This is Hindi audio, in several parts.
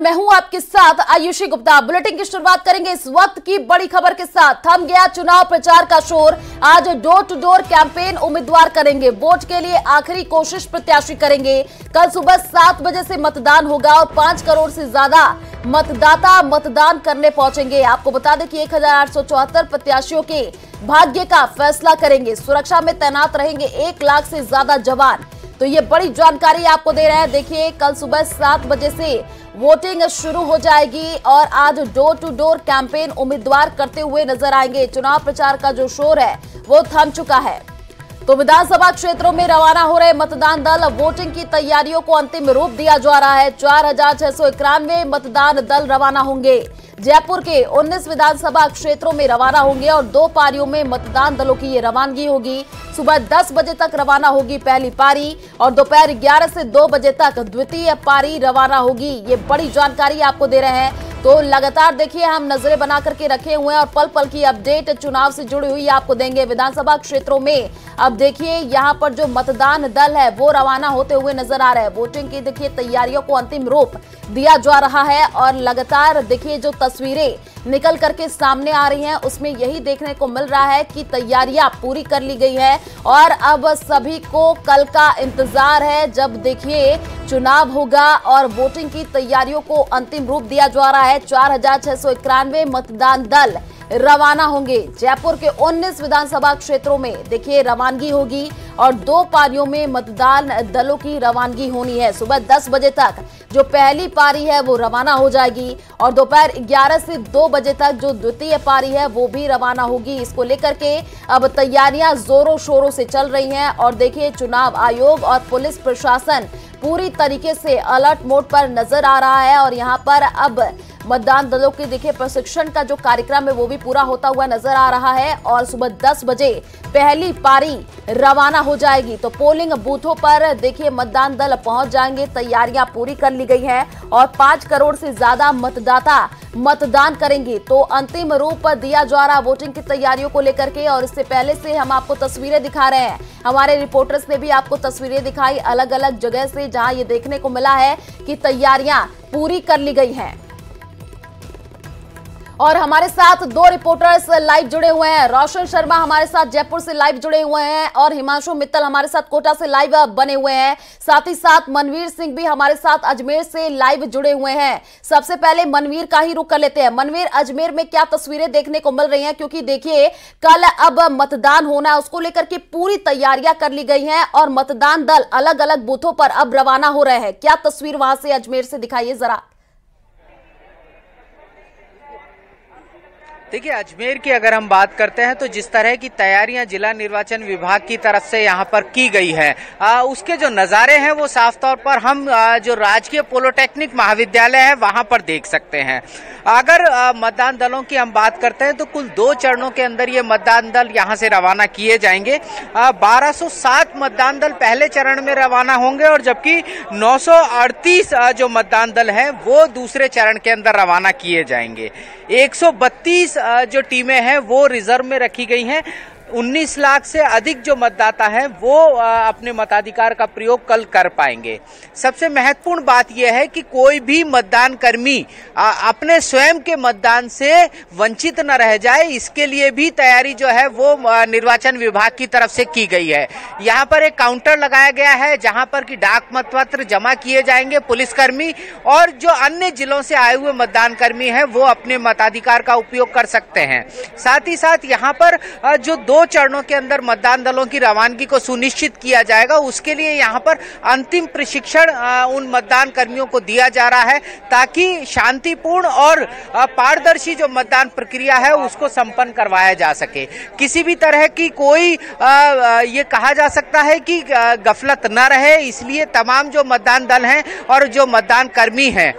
मैं हूं आपके साथ आयुषी गुप्ता। बुलेटिन की शुरुआत करेंगे इस वक्त की बड़ी खबर के साथ। थम गया चुनाव प्रचार का शोर। आज डोर टू डोर कैंपेन उम्मीदवार करेंगे। वोट के लिए आखिरी कोशिश प्रत्याशी करेंगे। कल सुबह 7 बजे से मतदान होगा और 5 करोड़ से ज्यादा मतदाता मतदान करने पहुंचेंगे। आपको बता दें कि 1874 प्रत्याशियों के भाग्य का फैसला करेंगे। सुरक्षा में तैनात रहेंगे 1 लाख से ज्यादा जवान। तो ये बड़ी जानकारी आपको दे रहे हैं। देखिए, कल सुबह 7 बजे से वोटिंग शुरू हो जाएगी और आज डोर टू डोर कैंपेन उम्मीदवार करते हुए नजर आएंगे। चुनाव प्रचार का जो शोर है वो थम चुका है। तो विधानसभा क्षेत्रों में रवाना हो रहे मतदान दल, वोटिंग की तैयारियों को अंतिम रूप दिया जा रहा है। 4691 मतदान दल रवाना होंगे। जयपुर के 19 विधानसभा क्षेत्रों में रवाना होंगे और 2 पारियों में मतदान दलों की ये रवानगी होगी। सुबह 10 बजे तक रवाना होगी पहली पारी और दोपहर 11 से 2 बजे तक द्वितीय पारी रवाना होगी। ये बड़ी जानकारी आपको दे रहे हैं। तो लगातार देखिए, हम नजरें बना करके रखे हुए हैं और पल पल की अपडेट चुनाव से जुड़ी हुई आपको देंगे। विधानसभा क्षेत्रों में अब देखिए, यहां पर जो मतदान दल है वो रवाना होते हुए नजर आ रहे हैं। वोटिंग की देखिए तैयारियों को अंतिम रूप दिया जा रहा है और लगातार देखिए जो तस्वीरें निकल करके सामने आ रही हैं उसमें यही देखने को मिल रहा है कि तैयारियां पूरी कर ली गई है और अब सभी को कल का इंतजार है, जब देखिए चुनाव होगा और वोटिंग की तैयारियों को अंतिम रूप दिया जा रहा है। 4691 मतदान दल रवाना होंगे। जयपुर के 19 विधानसभा क्षेत्रों में देखिए रवानगी होगी और 2 पारियों में मतदान दलों की रवानगी होनी है। सुबह 10 बजे तक जो पहली पारी है वो रवाना हो जाएगी और दोपहर 11 से 2 बजे तक जो द्वितीय पारी है वो भी रवाना होगी। इसको लेकर के अब तैयारियां जोरों शोरों से चल रही हैं और देखिए चुनाव आयोग और पुलिस प्रशासन पूरी तरीके से अलर्ट मोड पर नजर आ रहा है और यहाँ पर अब मतदान दलों के देखिए प्रशिक्षण का जो कार्यक्रम है वो भी पूरा होता हुआ नजर आ रहा है और सुबह 10 बजे पहली पारी रवाना हो जाएगी। तो पोलिंग बूथों पर देखिए मतदान दल पहुंच जाएंगे। तैयारियां पूरी कर ली गई हैं और 5 करोड़ से ज्यादा मतदाता मतदान करेंगे। तो अंतिम रूप दिया जा रहा वोटिंग की तैयारियों को लेकर के और इससे पहले से हम आपको तस्वीरें दिखा रहे हैं। हमारे रिपोर्टर्स ने भी आपको तस्वीरें दिखाई अलग अलग जगह से, जहां ये देखने को मिला है कि तैयारियां पूरी कर ली गई हैं। और हमारे साथ 2 रिपोर्टर्स लाइव जुड़े हुए हैं। रोशन शर्मा हमारे साथ जयपुर से लाइव जुड़े हुए हैं और हिमांशु मित्तल हमारे साथ कोटा से लाइव बने हुए हैं। साथ ही साथ मनवीर सिंह भी हमारे साथ अजमेर से लाइव जुड़े हुए हैं। सबसे पहले मनवीर का ही रुख कर लेते हैं। मनवीर, अजमेर में क्या तस्वीरें देखने को मिल रही हैं? क्योंकि देखिए कल अब मतदान होना है, उसको लेकर के पूरी तैयारियां कर ली गई हैं और मतदान दल अलग अलग बूथों पर अब रवाना हो रहे हैं। क्या तस्वीर वहां से अजमेर से दिखाइए जरा। देखिए, अजमेर की अगर हम बात करते हैं तो जिस तरह की तैयारियां जिला निर्वाचन विभाग की तरफ से यहां पर की गई है, उसके जो नज़ारे हैं वो साफ तौर पर हम जो राजकीय पॉलिटेक्निक महाविद्यालय है वहां पर देख सकते हैं। अगर मतदान दलों की हम बात करते हैं तो कुल 2 चरणों के अंदर ये मतदान दल यहां से रवाना किए जाएंगे। 1207 मतदान दल पहले चरण में रवाना होंगे और जबकि 938 जो मतदान दल हैं वो दूसरे चरण के अंदर रवाना किए जाएंगे। 132 जो टीमें हैं वो रिजर्व में रखी गई हैं। 19 लाख से अधिक जो मतदाता हैं वो अपने मताधिकार का प्रयोग कल कर पाएंगे। सबसे महत्वपूर्ण बात यह है कि कोई भी मतदान कर्मी अपने स्वयं के मतदान से वंचित न रह जाए, इसके लिए भी तैयारी जो है वो निर्वाचन विभाग की तरफ से की गई है। यहाँ पर एक काउंटर लगाया गया है जहाँ पर कि डाक मतपत्र जमा किए जाएंगे। पुलिसकर्मी और जो अन्य जिलों से आए हुए मतदान कर्मी हैं वो अपने मताधिकार का उपयोग कर सकते हैं। साथ ही साथ यहाँ पर जो 2 चरणों के अंदर मतदान दलों की रवानगी को सुनिश्चित किया जाएगा, उसके लिए यहाँ पर अंतिम प्रशिक्षण उन मतदान कर्मियों को दिया जा रहा है ताकि शांतिपूर्ण और पारदर्शी जो मतदान प्रक्रिया है उसको संपन्न करवाया जा सके। किसी भी तरह की कोई ये कहा जा सकता है कि गफलत न रहे, इसलिए तमाम जो मतदान दल हैं और जो मतदान कर्मी हैं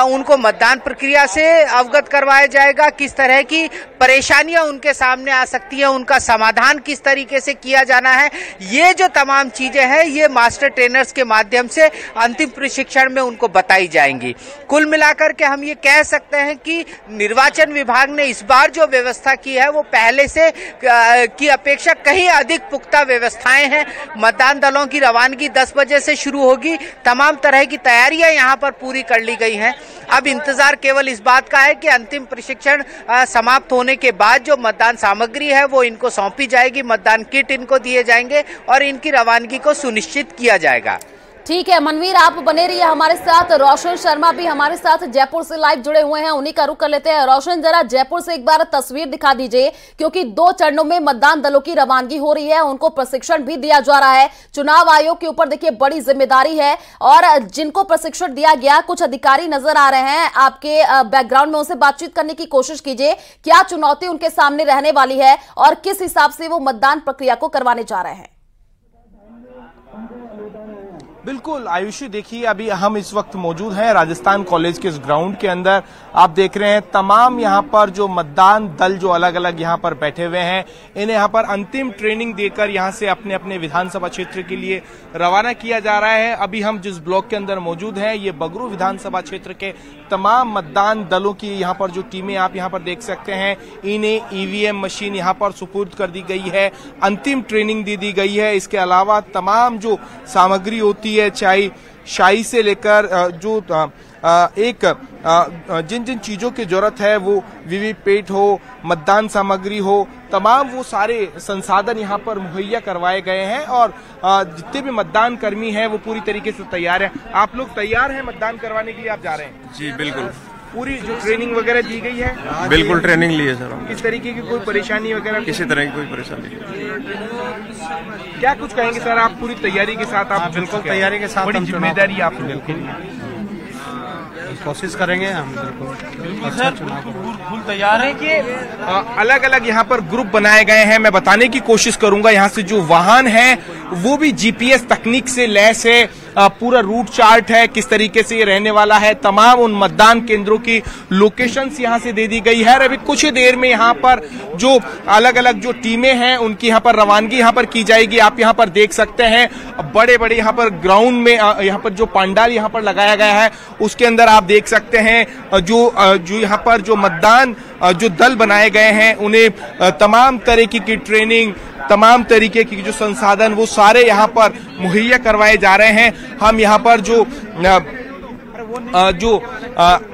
उनको मतदान प्रक्रिया से अवगत करवाया जाएगा। किस तरह की परेशानियां उनके सामने आ सकती है उनका समाधान समाधान किस तरीके से किया जाना है, ये जो तमाम चीजें हैं ये मास्टर ट्रेनर्स के माध्यम से अंतिम प्रशिक्षण में उनको बताई जाएंगी। कुल मिलाकर के हम ये कह सकते हैं कि निर्वाचन विभाग ने इस बार जो व्यवस्था की है वो पहले से की अपेक्षा कहीं अधिक पुख्ता व्यवस्थाएं हैं। मतदान दलों की रवानगी 10 बजे से शुरू होगी। तमाम तरह की तैयारियां यहां पर पूरी कर ली गई हैं। अब इंतजार केवल इस बात का है कि अंतिम प्रशिक्षण समाप्त होने के बाद जो मतदान सामग्री है वो इनको सौंपी जाएगी, मतदान किट इनको दिए जाएंगे और इनकी रवानगी को सुनिश्चित किया जाएगा। ठीक है मनवीर, आप बने रहिए हमारे साथ। रोशन शर्मा भी हमारे साथ जयपुर से लाइव जुड़े हुए हैं, उन्हीं का रुख कर लेते हैं। रोशन, जरा जयपुर से एक बार तस्वीर दिखा दीजिए, क्योंकि 2 चरणों में मतदान दलों की रवानगी हो रही है, उनको प्रशिक्षण भी दिया जा रहा है। चुनाव आयोग के ऊपर देखिए बड़ी जिम्मेदारी है और जिनको प्रशिक्षण दिया गया, कुछ अधिकारी नजर आ रहे हैं आपके बैकग्राउंड में, उनसे बातचीत करने की कोशिश कीजिए। क्या चुनौती उनके सामने रहने वाली है और किस हिसाब से वो मतदान प्रक्रिया को करवाने जा रहे हैं? बिल्कुल आयुषी, देखिए अभी हम इस वक्त मौजूद हैं राजस्थान कॉलेज के इस ग्राउंड के अंदर। आप देख रहे हैं तमाम यहाँ पर जो मतदान दल जो अलग अलग यहाँ पर बैठे हुए हैं, इन्हें यहाँ पर अंतिम ट्रेनिंग देकर यहाँ से अपने अपने विधानसभा क्षेत्र के लिए रवाना किया जा रहा है। अभी हम जिस ब्लॉक के अंदर मौजूद हैं ये बगरू विधानसभा क्षेत्र के तमाम मतदान दलों की यहाँ पर जो टीमें आप यहाँ पर देख सकते हैं, इन्हें ईवीएम मशीन यहाँ पर सुपुर्द कर दी गई है, अंतिम ट्रेनिंग दी गई है। इसके अलावा तमाम जो सामग्री होती है, चाहे शाही से लेकर जो जिन जिन चीजों की जरूरत है, वो वीवीपैट हो, मतदान सामग्री हो, तमाम वो सारे संसाधन यहाँ पर मुहैया करवाए गए हैं और जितने भी मतदान कर्मी हैं वो पूरी तरीके से तैयार हैं। आप लोग तैयार हैं मतदान करवाने के लिए? आप जा रहे हैं? जी बिल्कुल। पूरी जो ट्रेनिंग वगैरह दी गई है? बिल्कुल ट्रेनिंग ली है सर। इस तरीके की कोई परेशानी वगैरह? किसी तरह की कोई परेशानी नहीं। क्या कुछ कहेंगे सर, आप पूरी तैयारी के साथ? आप बिल्कुल तैयारी के साथ, बड़ी जिम्मेदारी आप लोगों के लिए। कोशिश करेंगे हम बिल्कुल सर, फुल तैयार है कि अलग अलग यहाँ पर ग्रुप बनाए गए हैं। मैं बताने की कोशिश करूंगा यहाँ से जो वाहन है वो भी जीपीएस तकनीक से लैस है, पूरा रूट चार्ट है, किस तरीके से ये रहने वाला है, तमाम उन मतदान केंद्रों की लोकेशंस यहाँ से दे दी गई है। अभी कुछ ही देर में यहाँ पर जो अलग अलग जो टीमें हैं उनकी यहाँ पर रवानगी यहाँ पर की जाएगी। आप यहाँ पर देख सकते हैं बड़े बड़े यहाँ पर ग्राउंड में यहाँ पर जो पंडाल यहाँ पर लगाया गया है उसके अंदर आप देख सकते हैं जो यहाँ पर जो मतदान जो दल बनाए गए हैं उन्हें तमाम तरीके की ट्रेनिंग, तमाम तरीके की जो संसाधन वो सारे यहाँ पर मुहैया करवाए जा रहे हैं। हम यहाँ पर जो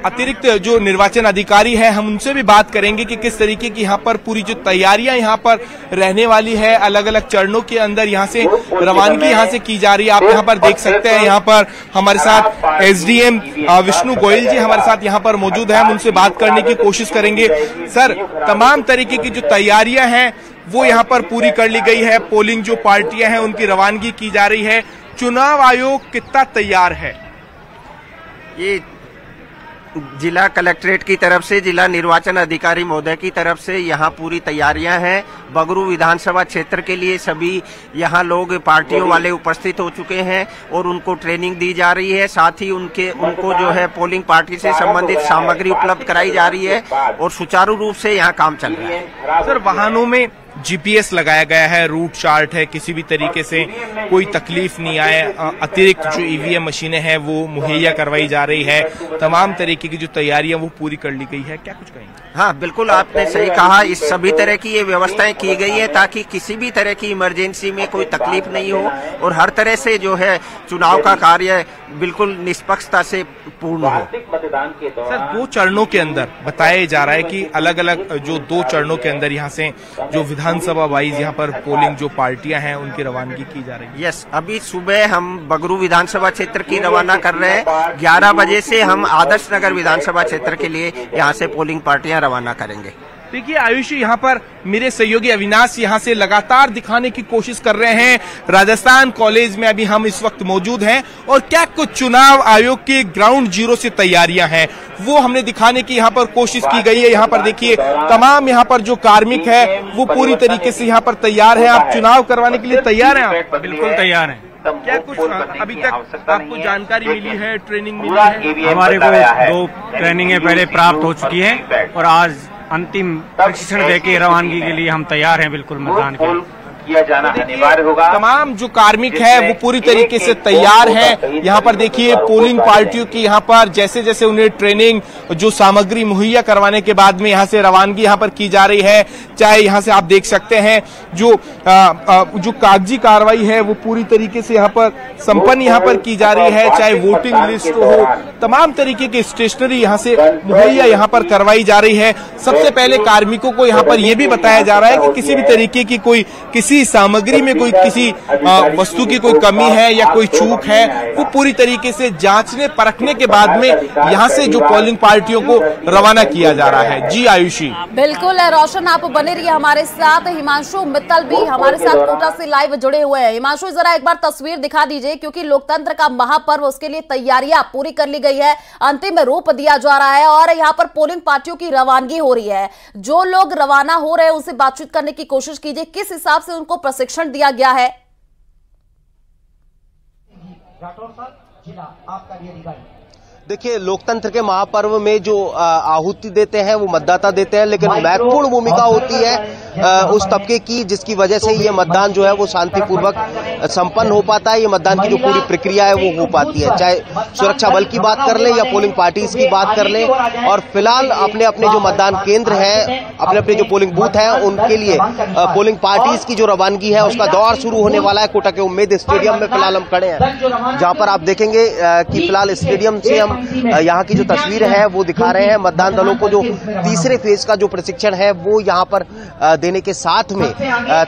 अतिरिक्त जो निर्वाचन अधिकारी है हम उनसे भी बात करेंगे कि किस तरीके की यहाँ पर पूरी जो तैयारियां यहाँ पर रहने वाली है, अलग अलग चरणों के अंदर यहाँ से रवानगी यहाँ से की जा रही है। आप यहाँ पर देख सकते हैं यहाँ पर हमारे साथ एसडीएम विष्णु गोयल जी हमारे साथ यहाँ पर मौजूद है, हम उनसे बात करने की कोशिश करेंगे। सर, तमाम तरीके की जो तैयारियां हैं वो यहाँ पर पूरी कर ली गई है, पोलिंग जो पार्टियां हैं उनकी रवानगी की जा रही है। चुनाव आयोग कितना तैयार है? ये जिला कलेक्ट्रेट की तरफ से, जिला निर्वाचन अधिकारी महोदय की तरफ से यहाँ पूरी तैयारियां हैं। बगरू विधानसभा क्षेत्र के लिए सभी यहाँ लोग पार्टियों वाले उपस्थित हो चुके हैं और उनको ट्रेनिंग दी जा रही है। साथ ही उनको जो है पोलिंग पार्टी से संबंधित सामग्री उपलब्ध कराई जा रही है और सुचारू रूप से यहाँ काम चल रहा है। सर, वाहनों में जीपीएस लगाया गया है, रूट चार्ट है, किसी भी तरीके से कोई तकलीफ नहीं आए। अतिरिक्त जो ईवीएम मशीनें हैं वो मुहैया करवाई जा रही है, तमाम तरीके की जो तैयारियां वो पूरी कर ली गई है। क्या कुछ कहेंगे? हाँ बिल्कुल, आपने सही कहा। इस सभी तरह की ये व्यवस्थाएं की गई है ताकि किसी भी तरह की इमरजेंसी में कोई तकलीफ नहीं हो और हर तरह से जो है चुनाव का कार्य बिल्कुल निष्पक्षता से पूर्ण हो। सर, 2 चरणों के अंदर बताया जा रहा है कि अलग अलग जो 2 चरणों के अंदर यहाँ से जो विधानसभा वाइज यहाँ पर पोलिंग जो पार्टियां हैं उनकी रवानगी की जा रही है। यस, अभी सुबह हम बगरू विधानसभा क्षेत्र की रवाना कर रहे हैं। 11 बजे से हम आदर्श नगर विधानसभा क्षेत्र के लिए यहाँ से पोलिंग पार्टियां रवाना करेंगे। देखिए आयुषी, यहाँ पर मेरे सहयोगी अविनाश यहाँ से लगातार दिखाने की कोशिश कर रहे हैं। राजस्थान कॉलेज में अभी हम इस वक्त मौजूद हैं और क्या कुछ चुनाव आयोग की ग्राउंड जीरो से तैयारियां हैं वो हमने दिखाने की यहाँ पर कोशिश की गई है। यहाँ पर देखिए तमाम यहाँ पर जो कार्मिक है वो पूरी तरीके से यहाँ पर तैयार है। आप चुनाव करवाने के लिए तैयार हैं? आप बिल्कुल तैयार हैं। क्या कुछ अभी तक आपको जानकारी मिली है, ट्रेनिंग मिली है? हमारे को 2 ट्रेनिंगें पहले प्राप्त हो चुकी है और अंतिम प्रशिक्षण देके रवानगी के लिए हम तैयार हैं बिल्कुल मतदान के। किया जाना अनिवार्य होगा। तमाम जो कार्मिक है वो पूरी तरीके से तैयार है। यहाँ पर देखिए पोलिंग पार्टियों की यहाँ पर जैसे जैसे उन्हें ट्रेनिंग जो सामग्री मुहैया करवाने के बाद में यहाँ से रवानगी यहाँ पर की जा रही है। चाहे यहाँ से आप देख सकते हैं जो कागजी कार्रवाई है वो पूरी तरीके से यहाँ पर संपन्न यहाँ पर की जा रही है। चाहे वोटिंग लिस्ट हो, तमाम तरीके की स्टेशनरी यहाँ से मुहैया यहाँ पर करवाई जा रही है। सबसे पहले कार्मिकों को यहाँ पर यह भी बताया जा रहा है कि किसी भी तरीके की किसी सामग्री में किसी वस्तु की कोई कमी है या कोई चूक है वो पूरी तरीके से जांचने परखने के बाद में यहाँ से जो पोलिंग पार्टियों को रवाना किया जा रहा है। जी आयुषी। बिल्कुल रोशन, आप बने रहिए हमारे साथ। हिमांशु मित्तल भी हमारे साथ कोटा से लाइव जुड़े हुए हैं। हिमांशु, जरा एक बार तस्वीर दिखा दीजिए, क्योंकि लोकतंत्र का महापर्व उसके लिए तैयारियां पूरी कर ली गई है, अंतिम रूप दिया जा रहा है और यहाँ पर पोलिंग पार्टियों की रवानगी हो रही है। जो लोग रवाना हो रहे हैं उनसे बातचीत करने की कोशिश कीजिए, किस हिसाब से उनको प्रशिक्षण दिया गया है। देखिए, लोकतंत्र के महापर्व में जो आहुति देते हैं वो मतदाता देते हैं, लेकिन महत्वपूर्ण भूमिका होती है उस तबके की जिसकी वजह से ये मतदान जो है वो शांतिपूर्वक संपन्न हो पाता है। ये मतदान की जो पूरी प्रक्रिया है वो हो पाती है, चाहे सुरक्षा बल की बात कर लें या पोलिंग पार्टीज की बात कर लें। और फिलहाल अपने अपने जो मतदान केंद्र है, अपने अपने जो पोलिंग बूथ है, उनके लिए पोलिंग पार्टीज की जो रवानगी है उसका दौर शुरू होने वाला है। कोटा के उम्मीद स्टेडियम में फिलहाल हम खड़े हैं, जहां पर आप देखेंगे कि फिलहाल स्टेडियम से हम यहाँ की जो तस्वीर है वो दिखा रहे हैं। मतदान दलों को जो तीसरे फेज का जो प्रशिक्षण है वो यहाँ पर देने के साथ में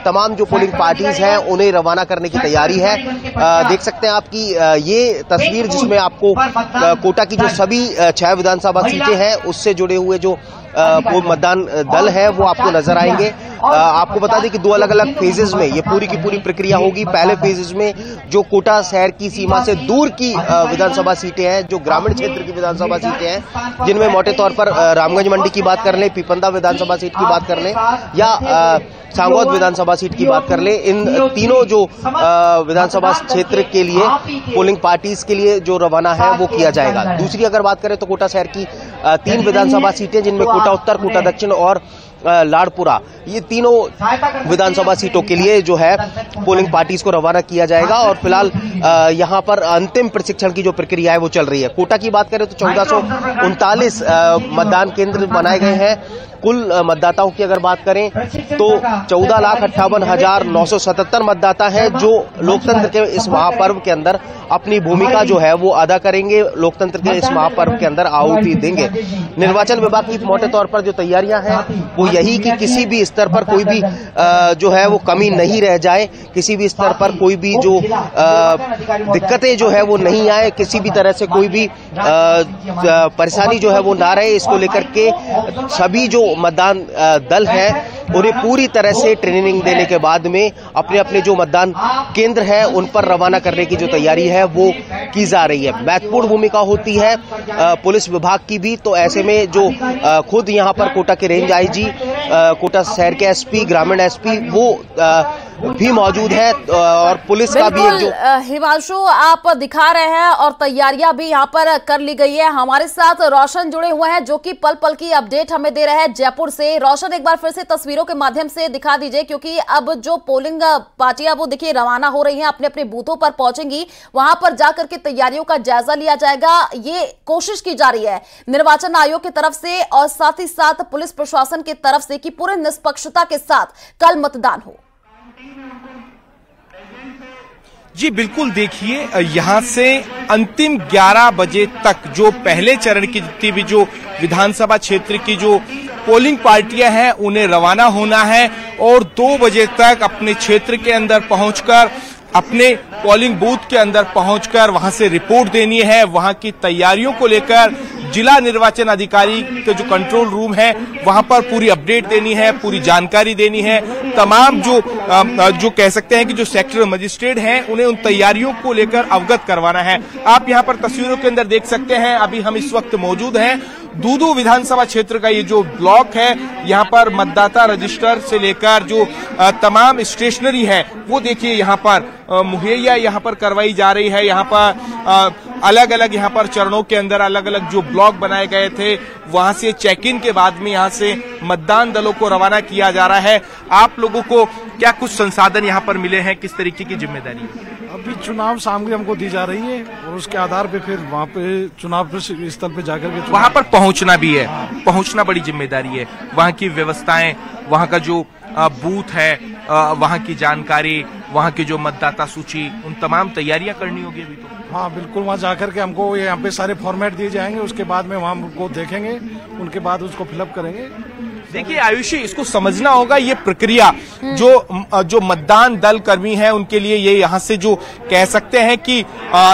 तमाम जो पोलिंग पार्टीज हैं उन्हें रवाना करने की तैयारी है। देख सकते हैं आप कि ये तस्वीर जिसमें आपको कोटा की जो सभी 6 विधानसभा सीटें हैं उससे जुड़े हुए जो मतदान दल है वो आपको नजर आएंगे। आपको बता दें कि 2 अलग अलग फेजेस में ये पूरी की पूरी प्रक्रिया होगी। पहले फेजेस में जो कोटा शहर की सीमा से दूर की विधानसभा सीटें हैं, जो ग्रामीण क्षेत्र की विधानसभा सीटें हैं, जिनमें मोटे तौर पर रामगंज मंडी की बात कर लें, पीपंदा विधानसभा सीट की बात कर लें या सांगौद विधानसभा सीट की बात कर ले, इन तीनों जो विधानसभा क्षेत्र के लिए पोलिंग पार्टीज के लिए जो रवाना है वो किया जाएगा। दूसरी अगर बात करें तो कोटा शहर की 3 विधानसभा सीटें, जिनमें कोटा उत्तर, कोटा दक्षिण और लाड़पुरा, ये तीनों विधानसभा सीटों के लिए जो है पोलिंग पार्टीज को रवाना किया जाएगा। और फिलहाल यहाँ पर अंतिम प्रशिक्षण की जो प्रक्रिया है वो चल रही है। कोटा की बात करें तो 1439 मतदान केंद्र बनाए गए हैं। कुल मतदाताओं की अगर बात करें तो 14,58,977 मतदाता हैं जो लोकतंत्र के इस महापर्व के अंदर अपनी भूमिका जो है वो अदा करेंगे, लोकतंत्र के इस महापर्व के अंदर आहुति देंगे। निर्वाचन विभाग की मोटे तौर पर जो तैयारियां हैं वो यही कि किसी भी स्तर पर कोई भी जो है वो कमी नहीं रह जाए, किसी भी स्तर पर कोई भी जो दिक्कतें जो है वो नहीं आए, किसी भी तरह से कोई भी परेशानी जो है वो ना रहे। इसको लेकर के सभी जो मतदान दल है उन्हें पूरी तरह से ट्रेनिंग देने के बाद में अपने अपने जो मतदान केंद्र है उन पर रवाना करने की जो तैयारी है वो की जा रही है। महत्वपूर्ण भूमिका होती है पुलिस विभाग की भी, तो ऐसे में जो खुद यहाँ पर कोटा के रेंज आईजी, कोटा शहर के एसपी, ग्रामीण एसपी वो भी मौजूद है और पुलिस का भी एक जो हिमांशु आप दिखा रहे हैं और तैयारियां भी यहाँ पर कर ली गई है। हमारे साथ रोशन जुड़े हुए हैं जो कि पल पल की अपडेट हमें दे रहे हैं जयपुर से। रोशन, एक बार फिर से तस्वीरों के माध्यम से दिखा दीजिए, क्योंकि अब जो पोलिंग पार्टियां वो देखिए रवाना हो रही हैं, अपने अपने बूथों पर पहुंचेंगी, वहां पर जाकर के तैयारियों का जायजा लिया जाएगा। ये कोशिश की जा रही है निर्वाचन आयोग की तरफ से और साथ ही साथ पुलिस प्रशासन की तरफ से कि पूरे निष्पक्षता के साथ कल मतदान हो। जी बिल्कुल, देखिए यहाँ से अंतिम 11 बजे तक जो पहले चरण की जितनी भी जो विधानसभा क्षेत्र की जो पोलिंग पार्टियां हैं उन्हें रवाना होना है और 2 बजे तक अपने क्षेत्र के अंदर पहुंचकर अपने पोलिंग बूथ के अंदर पहुंचकर वहां से रिपोर्ट देनी है। वहां की तैयारियों को लेकर जिला निर्वाचन अधिकारी का जो कंट्रोल रूम है वहां पर पूरी अपडेट देनी है, पूरी जानकारी देनी है। तमाम जो कह सकते हैं कि जो सेक्टर मजिस्ट्रेट हैं उन्हें उन तैयारियों को लेकर अवगत करवाना है। आप यहां पर तस्वीरों के अंदर देख सकते हैं, अभी हम इस वक्त मौजूद हैं दूदू विधानसभा क्षेत्र का ये जो ब्लॉक है, यहाँ पर मतदाता रजिस्टर से लेकर जो तमाम स्टेशनरी है वो देखिए यहाँ पर मुहैया यहाँ पर करवाई जा रही है। यहाँ पर अलग अलग यहाँ पर चरणों के अंदर अलग अलग जो ब्लॉक बनाए गए थे वहां से चेक इन के बाद में यहाँ से मतदान दलों को रवाना किया जा रहा है। आप लोगों को क्या कुछ संसाधन यहाँ पर मिले हैं, किस तरीके की जिम्मेदारी है? अभी चुनाव सामग्री हमको दी जा रही है और उसके आधार पे फिर वहाँ पे चुनाव स्थल पे जाकर के वहाँ पर पहुँचना भी है, पहुँचना बड़ी जिम्मेदारी है। वहाँ की व्यवस्थाएं, वहाँ का जो बूथ है, वहाँ की जानकारी, वहाँ की जो मतदाता सूची, उन तमाम तैयारियां करनी होगी अभी तो। हाँ बिल्कुल, वहाँ जाकर के हमको यहाँ पे सारे फॉर्मेट दिए जाएंगे, उसके बाद में वहाँ हमको देखेंगे, उनके बाद उसको फिलअप करेंगे। देखिए आयुषी, इसको समझना होगा, ये प्रक्रिया जो मतदान दल कर्मी है उनके लिए ये यहाँ से जो कह सकते हैं कि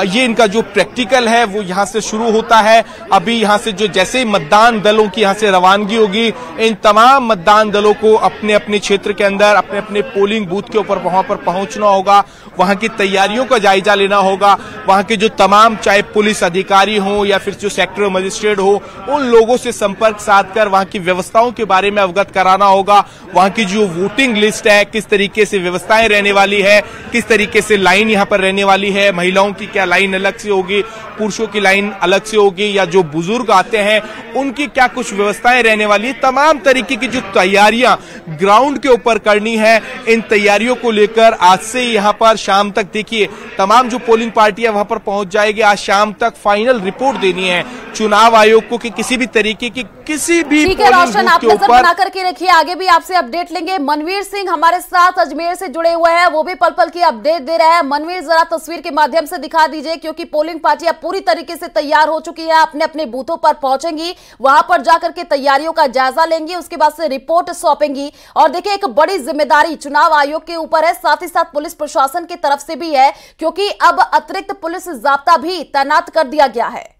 ये इनका जो प्रैक्टिकल है वो यहाँ से शुरू होता है। अभी यहाँ से जो जैसे ही मतदान दलों की यहाँ से रवानगी होगी, इन तमाम मतदान दलों को अपने अपने क्षेत्र के अंदर अपने अपने पोलिंग बूथ के ऊपर वहां पर पहुंचना होगा, वहां की तैयारियों का जायजा लेना होगा, वहां के जो तमाम चाहे पुलिस अधिकारी हो या फिर जो सेक्टर मजिस्ट्रेट हो, उन लोगों से संपर्क साधकर वहां की व्यवस्थाओं के बारे में अवगत कराना होगा। वहां की जो वोटिंग लिस्ट है, किस तरीके से व्यवस्थाएं रहने वाली है, किस तरीके से लाइन यहां पर रहने वाली है, महिलाओं की क्या लाइन अलग से होगी, पुरुषों की लाइन अलग से होगी, या जो बुजुर्ग आते हैं उनकी क्या कुछ व्यवस्थाएं रहने वाली है, तमाम तरीके की जो तैयारियां ग्राउंड के ऊपर करनी है, इन तैयारियों को लेकर आज से यहां पर शाम तक देखिए तमाम जो पोलिंग पार्टियां वहां पर पहुंच जाएगी। आज शाम तक फाइनल रिपोर्ट देनी है चुनाव आयोग को कि किसी भी तरीके की किसी भी रोशन, आप नजर बना करके रखिए, आगे भी आपसे अपडेट लेंगे। मनवीर सिंह हमारे साथ अजमेर से जुड़े हुए हैं, वो भी पल पल की अपडेट दे रहे हैं। मनवीर, जरा तस्वीर के माध्यम से दिखा दीजिए, क्योंकि पोलिंग पार्टियां पूरी तरीके से तैयार हो चुकी है, अपने अपने बूथों पर पहुंचेंगी, वहां पर जाकर के तैयारियों का जायजा लेंगी, उसके बाद से रिपोर्ट सौंपेंगी। और देखिए, एक बड़ी जिम्मेदारी चुनाव आयोग के ऊपर है, साथ ही साथ पुलिस प्रशासन की तरफ से भी है, क्योंकि अब अतिरिक्त पुलिस जाब्ता भी तैनात कर दिया गया है।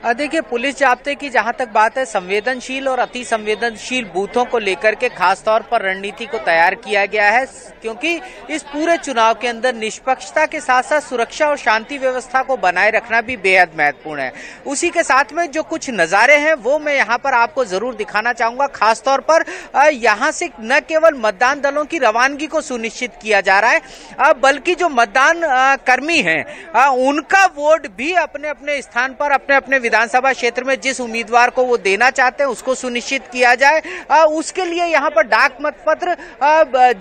देखिए, पुलिस जाब्ते की जहां तक बात है, संवेदनशील और अति संवेदनशील बूथों को लेकर के खास तौर पर रणनीति को तैयार किया गया है, क्योंकि इस पूरे चुनाव के अंदर निष्पक्षता के साथ साथ सुरक्षा और शांति व्यवस्था को बनाए रखना भी बेहद महत्वपूर्ण है। उसी के साथ में जो कुछ नजारे हैं वो मैं यहां पर आपको जरूर दिखाना चाहूंगा। खास तौर पर यहां से न केवल मतदान दलों की रवानगी को सुनिश्चित किया जा रहा है, बल्कि जो मतदान कर्मी हैं उनका वोट भी अपने अपने स्थान पर अपने अपने विधानसभा क्षेत्र में जिस उम्मीदवार को वो देना चाहते हैं उसको सुनिश्चित किया जाए। उसके लिए यहाँ पर डाक मतपत्र,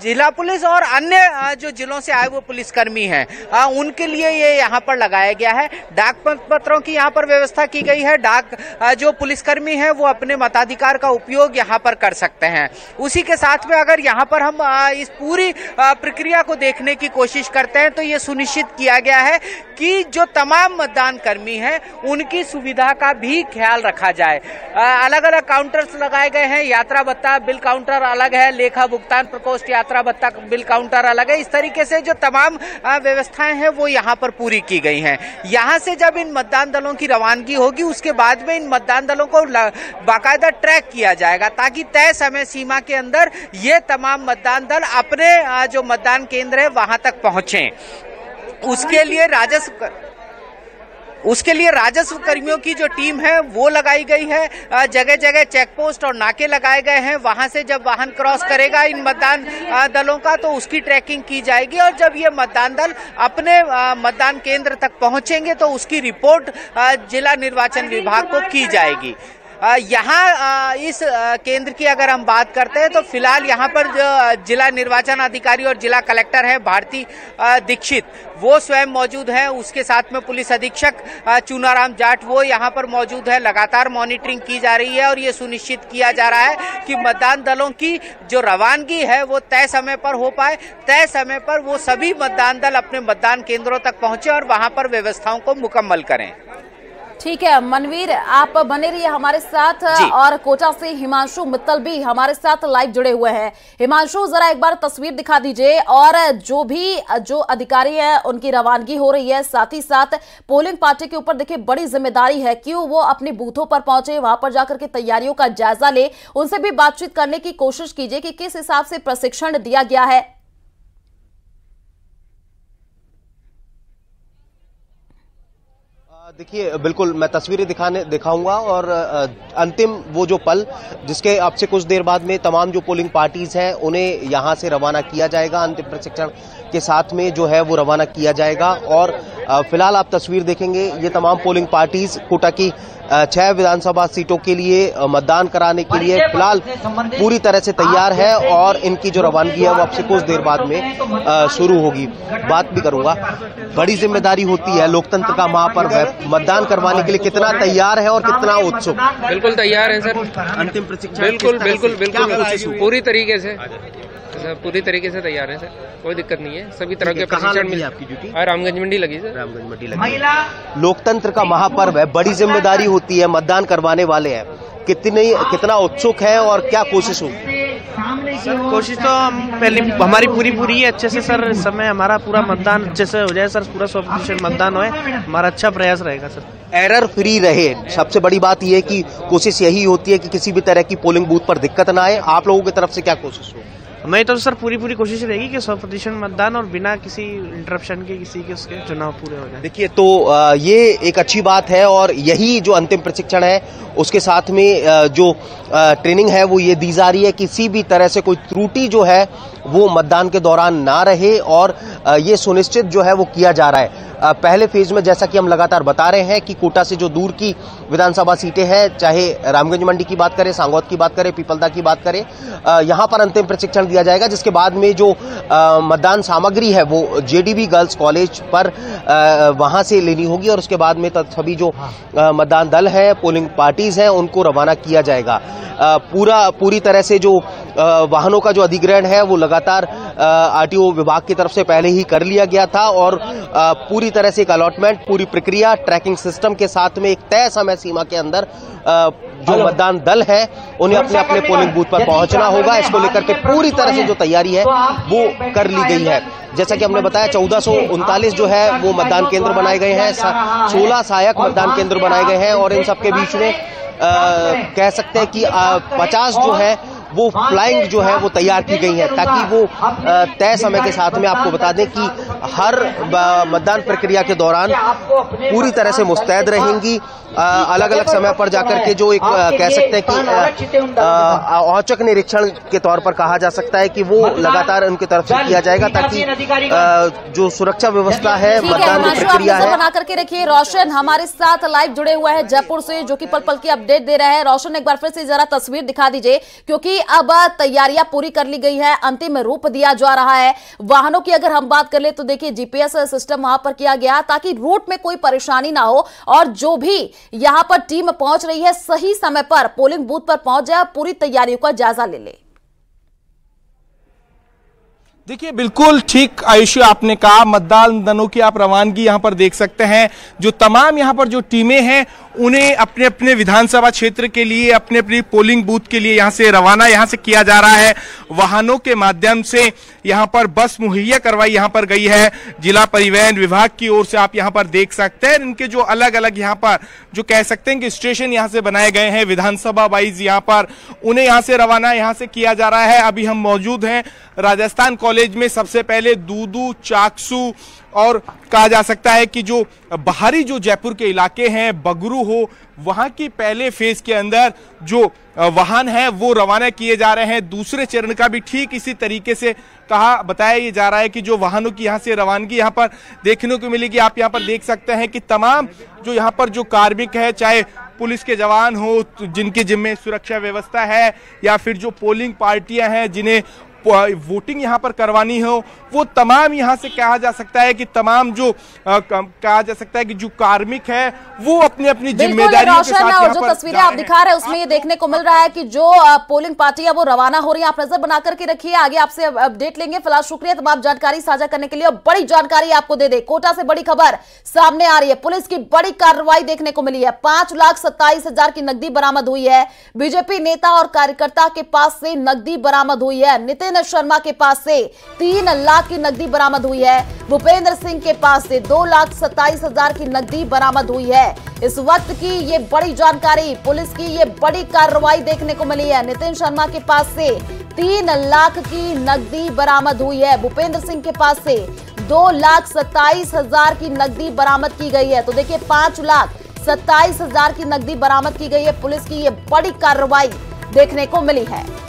जिला पुलिस और अन्य जो जिलों से आए वो पुलिसकर्मी हैं उनके लिए ये यहाँ पर लगाया गया है। डाक मतपत्रों की यहाँ पर व्यवस्था की गई है। डाक जो पुलिसकर्मी हैं वो अपने मताधिकार का उपयोग यहाँ पर कर सकते हैं। उसी के साथ में अगर यहाँ पर हम इस पूरी प्रक्रिया को देखने की कोशिश करते हैं तो ये सुनिश्चित किया गया है कि जो तमाम मतदान कर्मी हैं उनकी सुविधा का भी ख्याल रखा जाए। अलग अलग काउंटर्स लगाए गए हैं, यात्रा भत्ता बिल काउंटर अलग है, लेखा भुगतान प्रकोष्ठ यात्रा भत्ता बिल काउंटर अलग है। इस तरीके से जो तमाम व्यवस्थाएं हैं वो यहाँ पर पूरी की गई हैं। यहाँ से जब इन मतदान दलों की रवानगी होगी उसके बाद में इन मतदान दलों को बाकायदा ट्रैक किया जाएगा, ताकि तय समय सीमा के अंदर ये तमाम मतदान दल अपने जो मतदान केंद्र है वहां तक पहुंचे। उसके लिए राजस्व कर्मियों की जो टीम है वो लगाई गई है। जगह जगह चेक पोस्ट और नाके लगाए गए हैं। वहां से जब वाहन क्रॉस करेगा इन मतदान दलों का तो उसकी ट्रैकिंग की जाएगी, और जब ये मतदान दल अपने मतदान केंद्र तक पहुंचेंगे तो उसकी रिपोर्ट जिला निर्वाचन विभाग को की जाएगी। यहाँ इस केंद्र की अगर हम बात करते हैं तो फिलहाल यहाँ पर जो जिला निर्वाचन अधिकारी और जिला कलेक्टर है भारती दीक्षित वो स्वयं मौजूद है। उसके साथ में पुलिस अधीक्षक चूनाराम जाट वो यहाँ पर मौजूद है। लगातार मॉनिटरिंग की जा रही है और ये सुनिश्चित किया जा रहा है कि मतदान दलों की जो रवानगी है वो तय समय पर हो पाए, तय समय पर वो सभी मतदान दल अपने मतदान केंद्रों तक पहुंचे और वहां पर व्यवस्थाओं को मुकम्मल करें। ठीक है मनवीर, आप बने रहिए हमारे साथ। और कोटा से हिमांशु मित्तल भी हमारे साथ लाइव जुड़े हुए हैं। हिमांशु, जरा एक बार तस्वीर दिखा दीजिए, और जो अधिकारी हैं उनकी रवानगी हो रही है, साथ ही साथ पोलिंग पार्टी के ऊपर देखिए बड़ी जिम्मेदारी है कि वो अपने बूथों पर पहुंचे, वहां पर जाकर के तैयारियों का जायजा ले, उनसे भी बातचीत करने की कोशिश कीजिए कि किस हिसाब से प्रशिक्षण दिया गया है। देखिए बिल्कुल मैं तस्वीरें दिखाऊंगा, और अंतिम वो जो पल जिसके अब से कुछ देर बाद में तमाम जो पोलिंग पार्टीज हैं उन्हें यहां से रवाना किया जाएगा अंतिम प्रशिक्षण के साथ में जो है वो रवाना किया जाएगा। और फिलहाल आप तस्वीर देखेंगे, ये तमाम पोलिंग पार्टीज कोटा की 6 विधानसभा सीटों के लिए मतदान कराने के लिए फिलहाल पूरी तरह से तैयार है और इनकी जो रवानगी है वो अब से कुछ देर बाद में शुरू होगी। बात भी करूंगा, बड़ी जिम्मेदारी होती है, लोकतंत्र का महापर्व है, मतदान करवाने के लिए कितना तैयार है और कितना उत्सुक? बिल्कुल तैयार है सर, अंतिम प्रशिक्षण बिल्कुल बिल्कुल बिल्कुल पूरी तरीके से तैयार है सर, कोई दिक्कत नहीं है। सभी तरह के प्रशिक्षण मिले। आपकी ड्यूटी रामगंज मंडी लगी सर, रामगंज मंडी लगी। लोकतंत्र का महापर्व है, बड़ी जिम्मेदारी होती है, मतदान करवाने वाले हैं, कितना उत्सुक है और क्या कोशिश होगी? सर कोशिश तो हम पहले हमारी पूरी है अच्छे से सर, इस समय हमारा पूरा मतदान अच्छे से हो जाए सर, पूरा 100% मतदान होए, हमारा अच्छा प्रयास रहेगा सर। एरर फ्री रहे, सबसे बड़ी बात यह है कि कोशिश यही होती है कि किसी भी तरह की पोलिंग बूथ पर दिक्कत ना आए। आप लोगों की तरफ से क्या कोशिश हो? हमें तो सर पूरी कोशिश रहेगी कि 100% मतदान और बिना किसी इंटरप्शन के किसी के उसके चुनाव पूरे हो जाए। देखिए, तो ये एक अच्छी बात है और यही जो अंतिम प्रशिक्षण है उसके साथ में जो ट्रेनिंग है वो ये दी जा रही है, किसी भी तरह से कोई त्रुटि जो है वो मतदान के दौरान ना रहे और ये सुनिश्चित जो है वो किया जा रहा है। पहले फेज में जैसा कि हम लगातार बता रहे हैं कि कोटा से जो दूर की विधानसभा सीटें हैं, चाहे रामगंज मंडी की बात करें, सांगौद की बात करें, पीपलदा की बात करें, यहां पर अंतिम प्रशिक्षण दिया जाएगा, जिसके बाद में जो मतदान सामग्री है वो जेडीबी गर्ल्स कॉलेज पर वहां से लेनी होगी और उसके बाद में सभी जो मतदान दल है, पोलिंग पार्टीज हैं, उनको रवाना किया जाएगा। पूरी तरह से जो वाहनों का जो अधिग्रहण है वो लगातार आरटीओ विभाग की तरफ से पहले ही कर लिया गया था और पूरी तरह से एक अलॉटमेंट, पूरी प्रक्रिया ट्रैकिंग सिस्टम के साथ में एक तय समय सीमा के अंदर जो मतदान दल है उन्हें अपने अपने पोलिंग बूथ पर पहुंचना होगा। इसको लेकर के पूरी तरह से जो तैयारी है वो कर ली गई है। जैसा कि हमने बताया, 1439 जो है वो मतदान केंद्र बनाए गए हैं, 16 सहायक मतदान केंद्र बनाए गए हैं और इन सबके बीच में कह सकते हैं कि 50 जो है वो फ्लाइंग जो है वो तैयार की गई है, ताकि वो तय समय के साथ में आपको बता दें कि हर मतदान प्रक्रिया के दौरान पूरी तरह से मुस्तैद रहेंगी। अलग अलग समय पर जाकर के जो एक कह सकते हैं कि औचक निरीक्षण के तौर पर कहा जा सकता है कि वो लगातार उनकी तरफ से किया जाएगा, ताकि जो सुरक्षा व्यवस्था है, मतदान की प्रक्रिया है। बना करके रखिए। रोशन हमारे साथ लाइव जुड़े हुए हैं जयपुर से, जो कि पल पल की अपडेट दे रहे हैं। रोशन, एक बार फिर से जरा तस्वीर दिखा दीजिए, क्योंकि अब तैयारियां पूरी कर ली गई है, अंतिम रूप दिया जा रहा है। वाहनों की अगर हम बात कर ले तो देखिए जीपीएस सिस्टम वहां पर किया गया ताकि रूट में कोई परेशानी ना हो और जो भी यहां पर टीम पहुंच रही है सही समय पर पोलिंग बूथ पर पहुंच जाए, पूरी तैयारियों का जायजा ले ले। देखिए, बिल्कुल ठीक आयुषी आपने कहा, मतदान दलों की आप रवानगी यहां पर देख सकते हैं। जो तमाम यहां पर जो टीमें हैं उन्हें अपने अपने विधानसभा क्षेत्र के लिए, अपने अपने पोलिंग बूथ के लिए यहां से रवाना यहां से किया जा रहा है। वाहनों के माध्यम से यहां पर बस मुहैया करवाई यहां पर गई है जिला परिवहन विभाग की ओर से। आप यहां पर देख सकते हैं इनके जो अलग अलग यहां पर जो कह सकते हैं कि स्टेशन यहां से बनाए गए हैं विधानसभा वाइज, यहां पर उन्हें यहां से रवाना यहां से किया जा रहा है। अभी हम मौजूद हैं राजस्थान कॉलेज में। सबसे पहले दूदू, चाकसू और कहा जा सकता है कि जो बाहरी जो जयपुर के इलाके हैं, बगरू हो, वहां की पहले फेज के अंदर जो वाहन है वो रवाना किए जा रहे हैं। दूसरे चरण का भी ठीक इसी तरीके से बताया ये जा रहा है कि जो वाहनों की यहां से रवानगी यहां पर देखने को मिलेगी। आप यहां पर देख सकते हैं कि तमाम जो यहां पर जो कार्मिक है, चाहे पुलिस के जवान हो जिनके जिम्मे सुरक्षा व्यवस्था है, या फिर जो पोलिंग पार्टियां हैं जिन्हें वोटिंग यहां पर करवानी हो, वो तमाम यहां से कहा जा सकता है कि तमाम जो कहा जा सकता है कि जो कार्मिक है वो अपनी अपनी जिम्मेदारी के साथ और जो तस्वीरें आप दिखा रहे हैं उसमें ये देखने को मिल रहा है कि जो पोलिंग पार्टी है वो रवाना हो रही है। आप नजर बना करके रखिए, आगे आपसे अपडेट लेंगे। फिलहाल शुक्रिया तमाम जानकारी साझा करने के लिए। और बड़ी जानकारी आपको दे दे, कोटा से बड़ी खबर सामने आ रही है। पुलिस की बड़ी कार्रवाई देखने को मिली है। 5,27,000 की नकदी बरामद हुई है। बीजेपी नेता और कार्यकर्ता के पास से नकदी बरामद हुई है। नितिन शर्मा के पास से 3 लाख की नकदी बरामद हुई है। भूपेंद्र सिंह के पास से 2,27,000 की नकदी बरामद हुई है। इस वक्त की ये बड़ी जानकारी, पुलिस की ये बड़ी कार्रवाई देखने को मिली है। नितिन शर्मा के पास से 3 लाख की नकदी बरामद हुई है। भूपेंद्र सिंह के पास से 2,27,000 की नकदी बरामद की गई है। तो देखिए 5,27,000 की नकदी बरामद की गई है। पुलिस की ये बड़ी कार्रवाई देखने को मिली है।